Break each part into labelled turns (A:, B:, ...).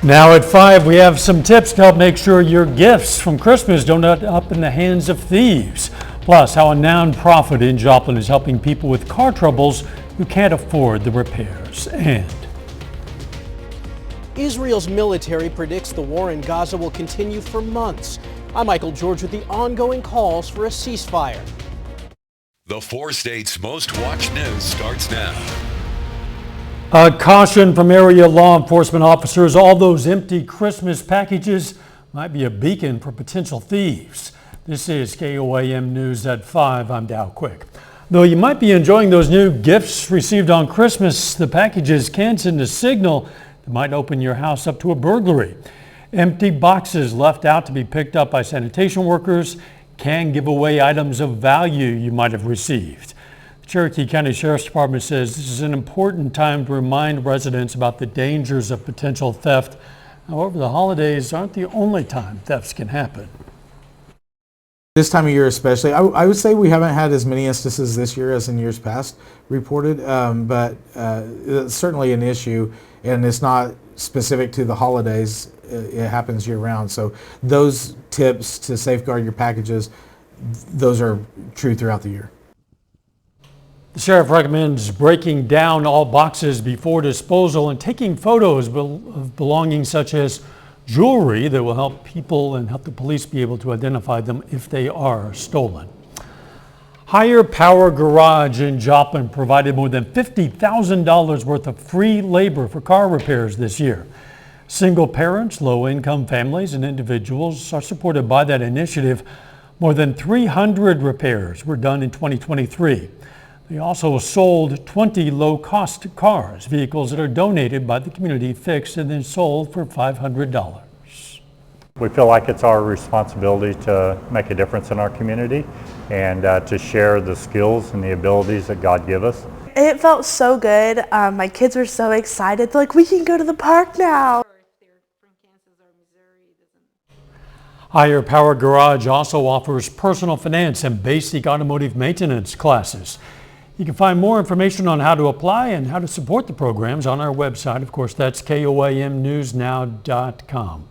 A: Now at 5, we have some tips to help make sure your gifts from Christmas don't end up in the hands of thieves. Plus, how a nonprofit in Joplin is helping people with car troubles who can't afford the repairs. And
B: Israel's military predicts the war in Gaza will continue for months. I'm Michael George with the ongoing calls for a ceasefire.
C: The 4 states' most watched news starts now.
A: A caution from area law enforcement officers: all those empty Christmas packages might be a beacon for potential thieves. This is KOAM News at 5. I'm Dow Quick. Though you might be enjoying those new gifts received on Christmas, the packages can send a signal that might open your house up to a burglary. Empty boxes left out to be picked up by sanitation workers can give away items of value you might have received. The Cherokee County Sheriff's Department says this is an important time to remind residents about the dangers of potential theft. However, the holidays aren't the only time thefts can happen.
D: This time of year especially, I would say we haven't had as many instances this year as in years past reported, but it's certainly an issue, and it's not specific to the holidays. It happens year round. So those tips to safeguard your packages, those are true throughout the year.
A: The sheriff recommends breaking down all boxes before disposal and taking photos of belongings such as jewelry that will help people and help the police be able to identify them if they are stolen. Higher Power Garage in Joplin provided more than $50,000 worth of free labor for car repairs this year. Single parents, low-income families, and individuals are supported by that initiative. More than 300 repairs were done in 2023. They also sold 20 low-cost cars, vehicles that are donated by the community, fixed, and then sold for $500.
E: We feel like it's our responsibility to make a difference in our community and to share the skills and the abilities that God give us.
F: It felt so good. My kids were so excited. They're like, we can go to the park now.
A: Higher Power Garage also offers personal finance and basic automotive maintenance classes. You can find more information on how to apply and how to support the programs on our website. Of course, that's KOAMnewsnow.com.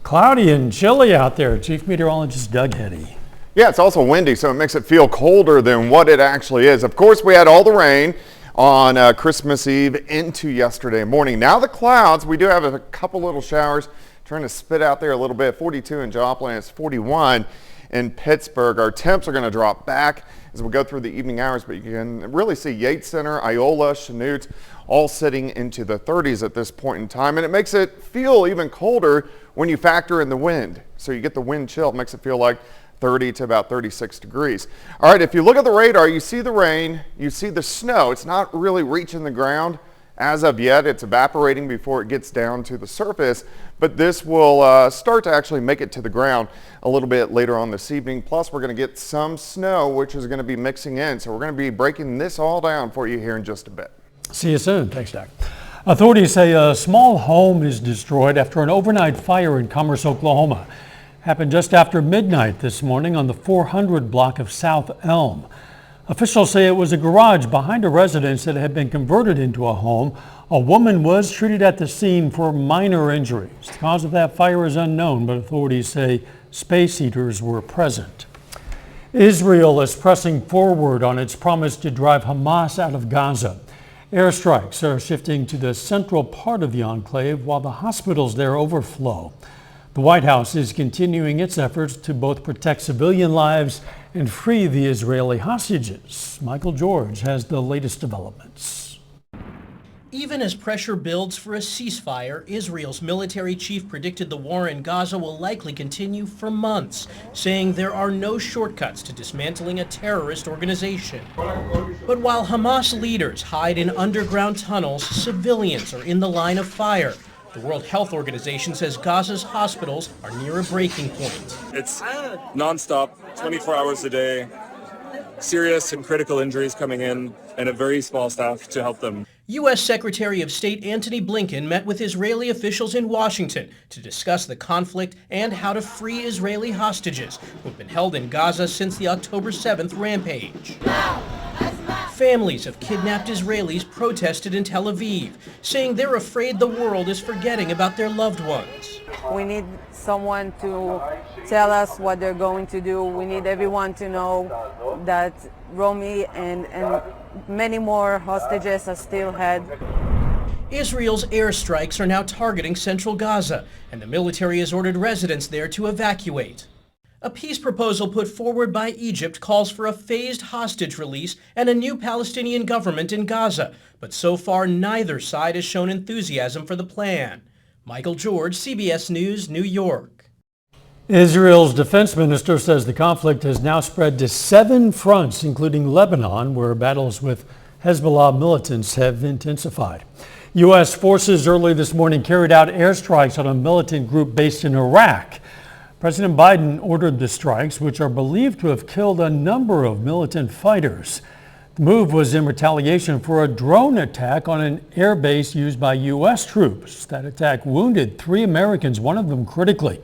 A: Cloudy and chilly out there. Chief Meteorologist Doug Heddy.
G: Yeah, it's also windy, so it makes it feel colder than what it actually is. Of course, we had all the rain on Christmas Eve into yesterday morning. Now the clouds, we do have a couple little showers trying to spit out there a little bit. 42 in Joplin, it's 41 in Pittsburgh. Our temps are going to drop back as we go through the evening hours, but you can really see Yates Center, Iola, Chanute all sitting into the 30s at this point in time, and it makes it feel even colder when you factor in the wind. So you get the wind chill. It makes it feel like 30 to about 36 degrees. All right, if you look at the radar, you see the rain, you see the snow. It's not really reaching the ground as of yet. It's evaporating before it gets down to the surface, but this will start to actually make it to the ground a little bit later on this evening. Plus, we're going to get some snow, which is going to be mixing in. So we're going to be breaking this all down for you here in just a bit.
A: See you soon. Thanks, Doc. Authorities say a small home is destroyed after an overnight fire in Commerce, Oklahoma. Happened just after midnight this morning on the 400 block of South Elm. Officials say it was a garage behind a residence that had been converted into a home. A woman was treated at the scene for minor injuries. The cause of that fire is unknown, but authorities say space heaters were present. Israel is pressing forward on its promise to drive Hamas out of Gaza. Airstrikes are shifting to the central part of the enclave while the hospitals there overflow. The White House is continuing its efforts to both protect civilian lives and free the Israeli hostages. Michael George has the latest developments.
B: Even as pressure builds for a ceasefire, Israel's military chief predicted the war in Gaza will likely continue for months, saying there are no shortcuts to dismantling a terrorist organization. But while Hamas leaders hide in underground tunnels, civilians are in the line of fire. The World Health Organization says Gaza's hospitals are near a breaking point.
H: It's nonstop, 24 hours a day, serious and critical injuries coming in, and a very small staff to help them.
B: U.S. Secretary of State Antony Blinken met with Israeli officials in Washington to discuss the conflict and how to free Israeli hostages who have been held in Gaza since the October 7th rampage. Families of kidnapped Israelis protested in Tel Aviv, saying they're afraid the world is forgetting about their loved ones.
I: We need someone to tell us what they're going to do. We need everyone to know that Romy and many more hostages are still held.
B: Israel's airstrikes are now targeting central Gaza, and the military has ordered residents there to evacuate. A peace proposal put forward by Egypt calls for a phased hostage release and a new Palestinian government in Gaza, but so far neither side has shown enthusiasm for the plan. Michael George, CBS News, New York.
A: Israel's defense minister says the conflict has now spread to 7 fronts, including Lebanon, where battles with Hezbollah militants have intensified. U.S. forces early this morning carried out airstrikes on a militant group based in Iraq. President Biden ordered the strikes, which are believed to have killed a number of militant fighters. The move was in retaliation for a drone attack on an air base used by U.S. troops. That attack wounded 3 Americans, one of them critically.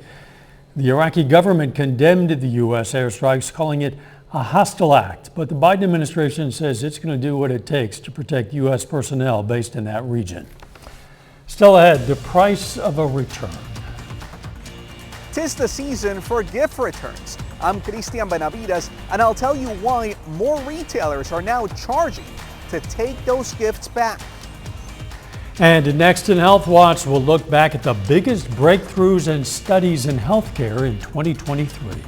A: The Iraqi government condemned the U.S. airstrikes, calling it a hostile act, but the Biden administration says it's going to do what it takes to protect U.S. personnel based in that region. Still ahead, the price of a return.
J: 'Tis the season for gift returns. I'm Cristian Benavides, and I'll tell you why more retailers are now charging to take those gifts back.
A: And next in Health Watch, we'll look back at the biggest breakthroughs and studies in healthcare in 2023.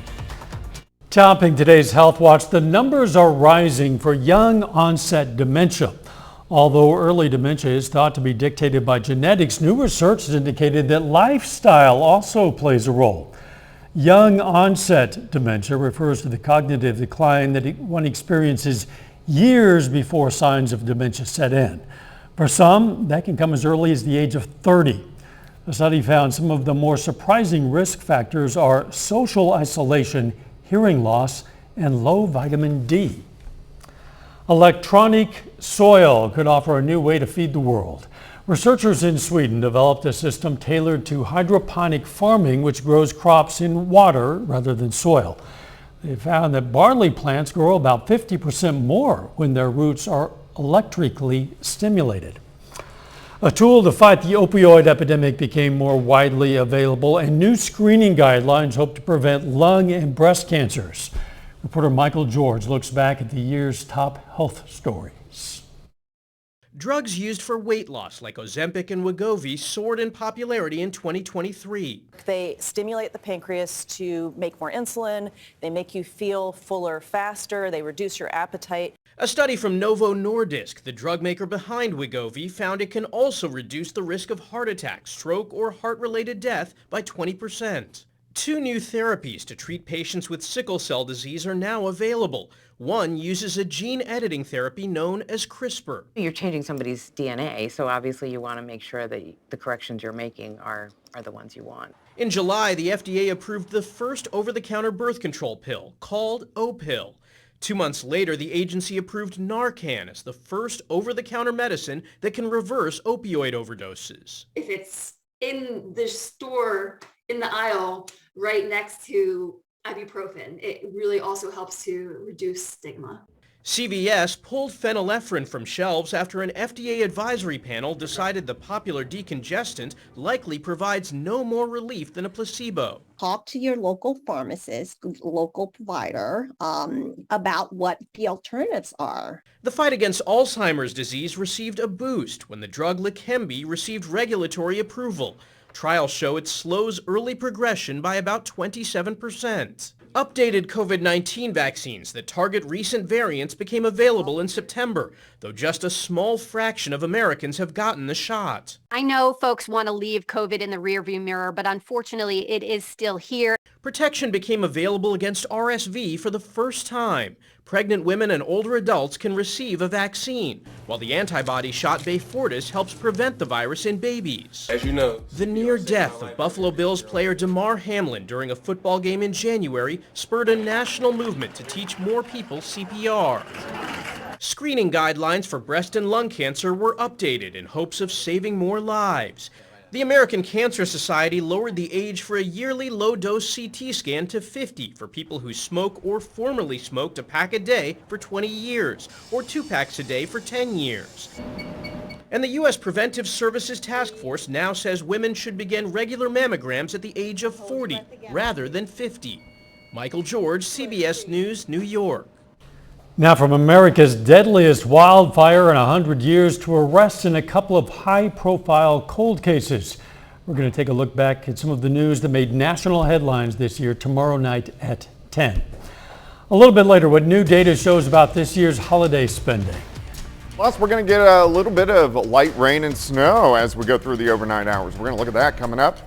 A: Topping today's Health Watch, the numbers are rising for young onset dementia. Although early dementia is thought to be dictated by genetics, new research has indicated that lifestyle also plays a role. Young onset dementia refers to the cognitive decline that one experiences years before signs of dementia set in. For some, that can come as early as the age of 30. The study found some of the more surprising risk factors are social isolation, hearing loss, and low vitamin D. Electronic soil could offer a new way to feed the world. Researchers in Sweden developed a system tailored to hydroponic farming, which grows crops in water rather than soil. They found that barley plants grow about 50% more when their roots are electrically stimulated. A tool to fight the opioid epidemic became more widely available, and new screening guidelines hope to prevent lung and breast cancers. Reporter Michael George looks back at the year's top health stories.
B: Drugs used for weight loss like Ozempic and Wegovy soared in popularity in 2023.
K: They stimulate the pancreas to make more insulin. They make you feel fuller faster. They reduce your appetite.
B: A study from Novo Nordisk, the drug maker behind Wegovy, found it can also reduce the risk of heart attack, stroke, or heart-related death by 20%. 2 new therapies to treat patients with sickle cell disease are now available. One uses a gene editing therapy known as CRISPR.
L: You're changing somebody's DNA, so obviously you want to make sure that the corrections you're making are the ones you want.
B: In July, the FDA approved the first over-the-counter birth control pill, called O-Pill. 2 months later, the agency approved Narcan as the first over-the-counter medicine that can reverse opioid overdoses.
M: If it's in the store, in the aisle, right next to ibuprofen, it really also helps to reduce stigma.
B: CVS pulled phenylephrine from shelves after an FDA advisory panel decided the popular decongestant likely provides no more relief than a placebo.
N: Talk to your local pharmacist, local provider, about what the alternatives are.
B: The fight against Alzheimer's disease received a boost when the drug Leqembi received regulatory approval. Trials show it slows early progression by about 27%. Updated COVID-19 vaccines that target recent variants became available in September, though just a small fraction of Americans have gotten the shot.
O: I know folks want to leave COVID in the rearview mirror, but unfortunately it is still here.
B: Protection became available against RSV for the first time. Pregnant women and older adults can receive a vaccine, while the antibody shot Beyfortus helps prevent the virus in babies.
H: As you know,
B: the near death of Buffalo Bills player Damar Hamlin during a football game in January spurred a national movement to teach more people CPR. Screening guidelines for breast and lung cancer were updated in hopes of saving more lives. The American Cancer Society lowered the age for a yearly low-dose CT scan to 50 for people who smoke or formerly smoked a pack a day for 20 years, or 2 packs a day for 10 years. And the U.S. Preventive Services Task Force now says women should begin regular mammograms at the age of 40 rather than 50. Michael George, CBS News, New York.
A: Now from America's deadliest wildfire in 100 years to arrests in a couple of high-profile cold cases. We're going to take a look back at some of the news that made national headlines this year tomorrow night at 10. A little bit later, what new data shows about this year's holiday spending.
G: Plus, we're going to get a little bit of light rain and snow as we go through the overnight hours. We're going to look at that coming up.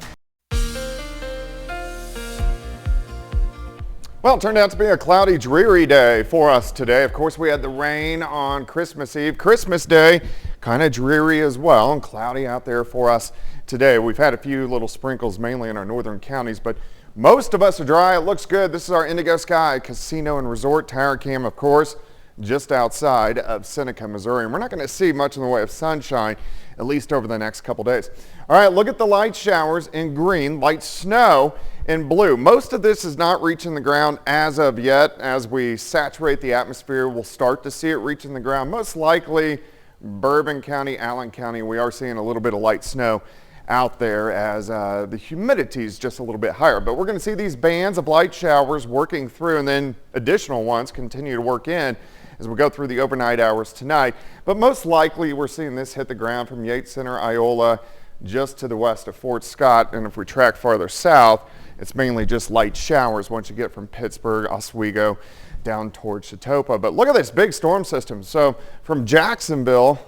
G: Well, it turned out to be a cloudy, dreary day for us today. Of course, we had the rain on Christmas Eve. Christmas Day, kind of dreary as well and cloudy out there for us today. We've had a few little sprinkles, mainly in our northern counties, but most of us are dry. It looks good. This is our Indigo Sky Casino and Resort Tower Cam, of course, just outside of Seneca, Missouri. And we're not going to see much in the way of sunshine, at least over the next couple days. All right, look at the light showers in green, light snow in blue. Most of this is not reaching the ground as of yet. As we saturate the atmosphere, we'll start to see it reaching the ground. Most likely Bourbon County, Allen County, we are seeing a little bit of light snow out there as the humidity is just a little bit higher. But we're going to see these bands of light showers working through, and then additional ones continue to work in as we go through the overnight hours tonight. But most likely we're seeing this hit the ground from Yates Center, Iola, just to the west of Fort Scott. And if we track farther south, it's mainly just light showers once you get from Pittsburgh, Oswego, down towards Chatopa. But look at this big storm system. So from Jacksonville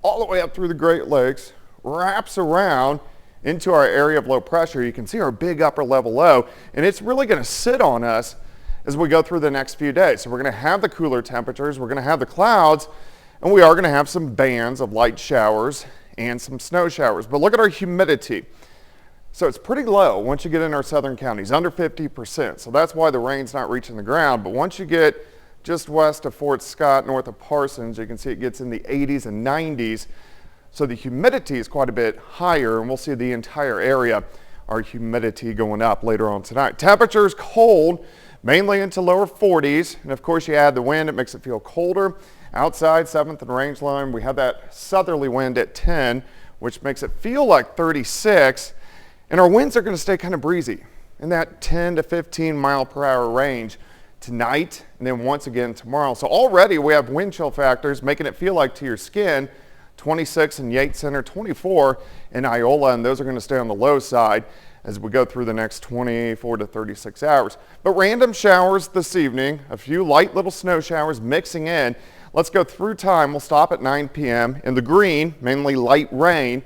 G: all the way up through the Great Lakes, wraps around into our area of low pressure. You can see our big upper level low, and it's really going to sit on us as we go through the next few days. So we're going to have the cooler temperatures, we're going to have the clouds, and we are going to have some bands of light showers and some snow showers. But look at our humidity. So it's pretty low once you get in our southern counties, under 50%. So that's why the rain's not reaching the ground. But once you get just west of Fort Scott, north of Parsons, you can see it gets in the 80s and 90s. So the humidity is quite a bit higher, and we'll see the entire area, our humidity going up later on tonight. Temperatures cold, mainly into lower 40s. And of course you add the wind, it makes it feel colder. Outside 7th and range line, we have that southerly wind at 10, which makes it feel like 36. And our winds are going to stay kind of breezy in that 10 to 15 mile per hour range tonight and then once again tomorrow. So already we have wind chill factors making it feel like to your skin, 26 in Yates Center, 24 in Iola, and those are going to stay on the low side as we go through the next 24 to 36 hours. But random showers this evening, a few light little snow showers mixing in. Let's go through time. We'll stop at 9 p.m. In the green, mainly light rain.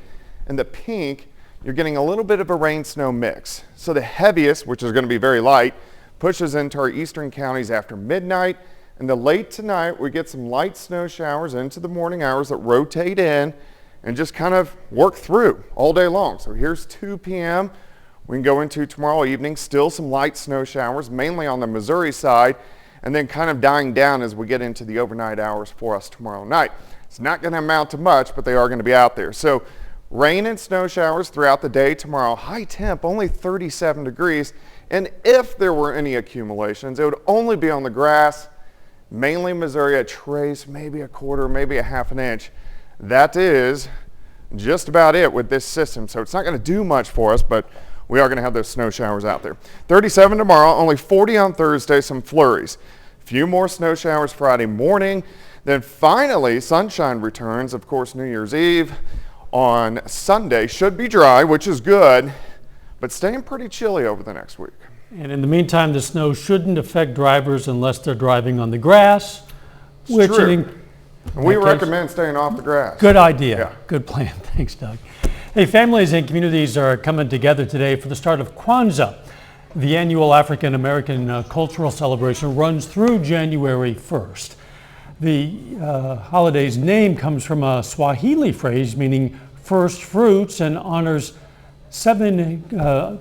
G: In the pink, you're getting a little bit of a rain-snow mix. So the heaviest, which is going to be very light, pushes into our eastern counties after midnight. And the late tonight, we get some light snow showers into the morning hours that rotate in and just kind of work through all day long. So here's 2 p.m. We can go into tomorrow evening, still some light snow showers, mainly on the Missouri side, and then kind of dying down as we get into the overnight hours for us tomorrow night. It's not going to amount to much, but they are going to be out there. So rain and snow showers throughout the day tomorrow. High temp, only 37 degrees. And if there were any accumulations, it would only be on the grass, mainly Missouri, a trace, maybe a quarter, maybe a half an inch. That is just about it with this system. So it's not going to do much for us, but we are going to have those snow showers out there. 37 tomorrow, only 40 on Thursday, some flurries. A few more snow showers Friday morning. Then finally, sunshine returns, of course, New Year's Eve. On Sunday should be dry, which is good, but staying pretty chilly over the next week.
A: And in the meantime, the snow shouldn't affect drivers unless they're driving on the grass,
G: which we recommend staying off the grass.
A: Good idea.
G: Yeah.
A: Good plan. Thanks, Doug. Hey, families and communities are coming together today for the start of Kwanzaa. The annual African American cultural celebration runs through January 1st. The holiday's name comes from a Swahili phrase meaning first fruits and honors 7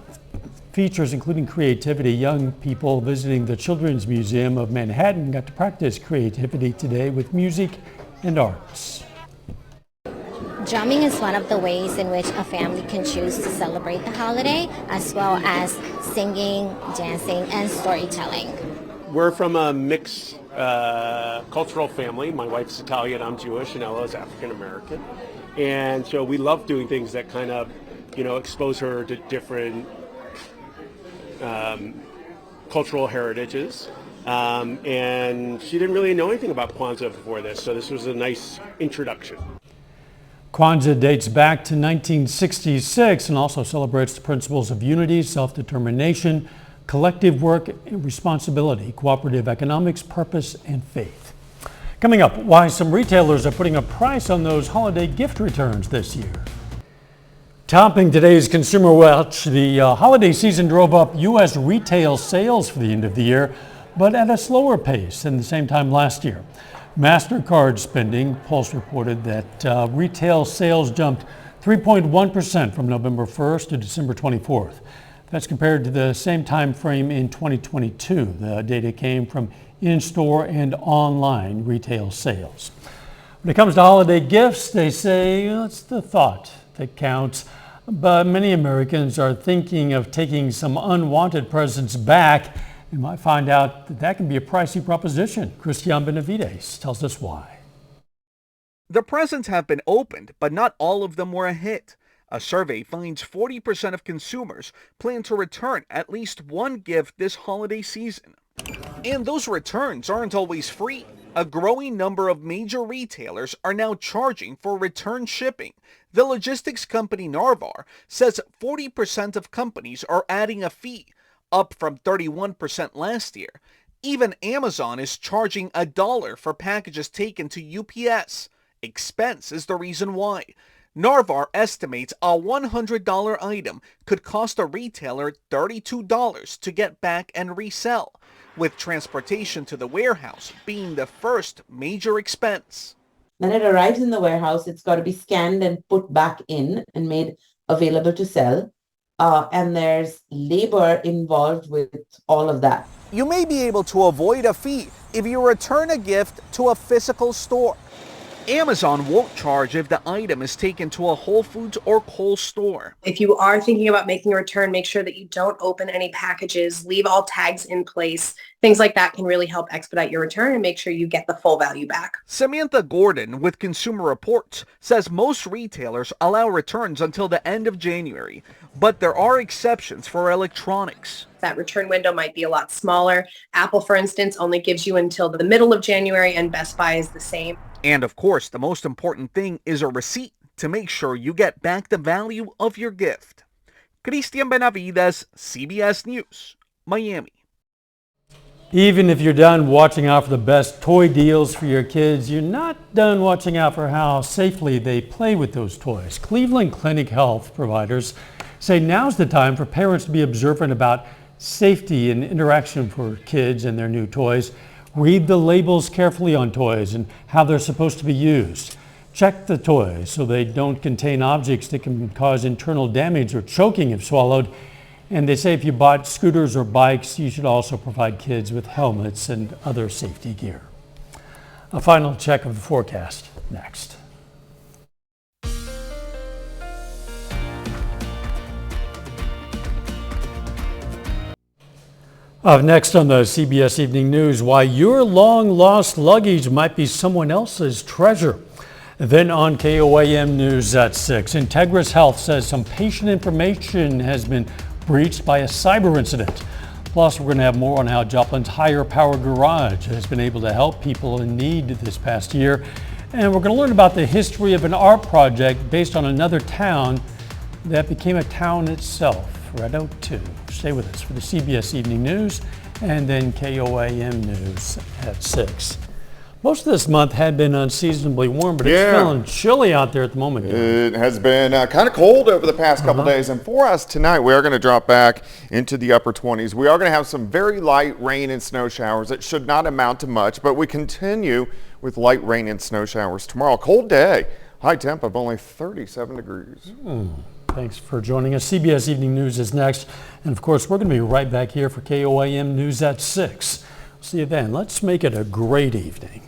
A: features including creativity. Young people visiting the Children's Museum of Manhattan got to practice creativity today with music and arts.
P: Drumming is one of the ways in which a family can choose to celebrate the holiday, as well as singing, dancing, and storytelling.
Q: We're from a mixed cultural family. My wife's Italian, I'm Jewish, and Ella's African American. And so we love doing things that kind of, expose her to different cultural heritages. And she didn't really know anything about Kwanzaa before this, so this was a nice introduction.
A: Kwanzaa dates back to 1966 and also celebrates the principles of unity, self-determination, collective work, responsibility, cooperative economics, purpose, and faith. Coming up, why some retailers are putting a price on those holiday gift returns this year. Topping today's Consumer Watch, the holiday season drove up U.S. retail sales for the end of the year, but at a slower pace than the same time last year. MasterCard spending, Pulse reported that retail sales jumped 3.1% from November 1st to December 24th. That's compared to the same time frame in 2022. The data came from in-store and online retail sales. When it comes to holiday gifts, they say it's the thought that counts. But many Americans are thinking of taking some unwanted presents back. You might find out that can be a pricey proposition. Christian Benavides tells us why.
J: The presents have been opened, but not all of them were a hit. A survey finds 40% of consumers plan to return at least one gift this holiday season. And those returns aren't always free. A growing number of major retailers are now charging for return shipping. The logistics company Narvar says 40% of companies are adding a fee, up from 31% last year. Even Amazon is charging $1 for packages taken to UPS. Expense is the reason why. Narvar estimates a $100 item could cost a retailer $32 to get back and resell, with transportation to the warehouse being the first major expense.
R: When it arrives in the warehouse, it's got to be scanned and put back in and made available to sell. And there's labor involved with all of that.
J: You may be able to avoid a fee if you return a gift to a physical store. Amazon won't charge if the item is taken to a Whole Foods or Kohl's store.
S: If you are thinking about making a return, make sure that you don't open any packages, leave all tags in place. Things like that can really help expedite your return and make sure you get the full value back.
J: Samantha Gordon with Consumer Reports says most retailers allow returns until the end of January, but there are exceptions for electronics.
S: That return window might be a lot smaller. Apple, for instance, only gives you until the middle of January, and Best Buy is the same.
J: And of course, the most important thing is a receipt to make sure you get back the value of your gift. Christian Benavides, CBS News, Miami.
A: Even if you're done watching out for the best toy deals for your kids, you're not done watching out for how safely they play with those toys. Cleveland Clinic Health providers say now's the time for parents to be observant about safety and interaction for kids and their new toys. Read the labels carefully on toys and how they're supposed to be used. Check the toys so they don't contain objects that can cause internal damage or choking if swallowed. And they say if you bought scooters or bikes, you should also provide kids with helmets and other safety gear. A final check of the forecast next. Next on the CBS Evening News, why your long-lost luggage might be someone else's treasure. Then on KOAM News at 6, Integris Health says some patient information has been breached by a cyber incident. Plus, we're going to have more on how Joplin's Higher Power Garage has been able to help people in need this past year. And we're going to learn about the history of an art project based on another town that became a town itself. Right out to stay with us for the CBS Evening News and then KOAM News at 6. Most of this month had been unseasonably warm, but it's feeling chilly out there at the moment.
G: It has been kind of cold over the past couple days, and for us tonight, we are going to drop back into the upper 20s. We are going to have some very light rain and snow showers. It should not amount to much, but we continue with light rain and snow showers tomorrow. Cold day, high temp of only 37 degrees.
A: Thanks for joining us. CBS Evening News is next. And of course, we're going to be right back here for KOAM News at 6. See you then. Let's make it a great evening.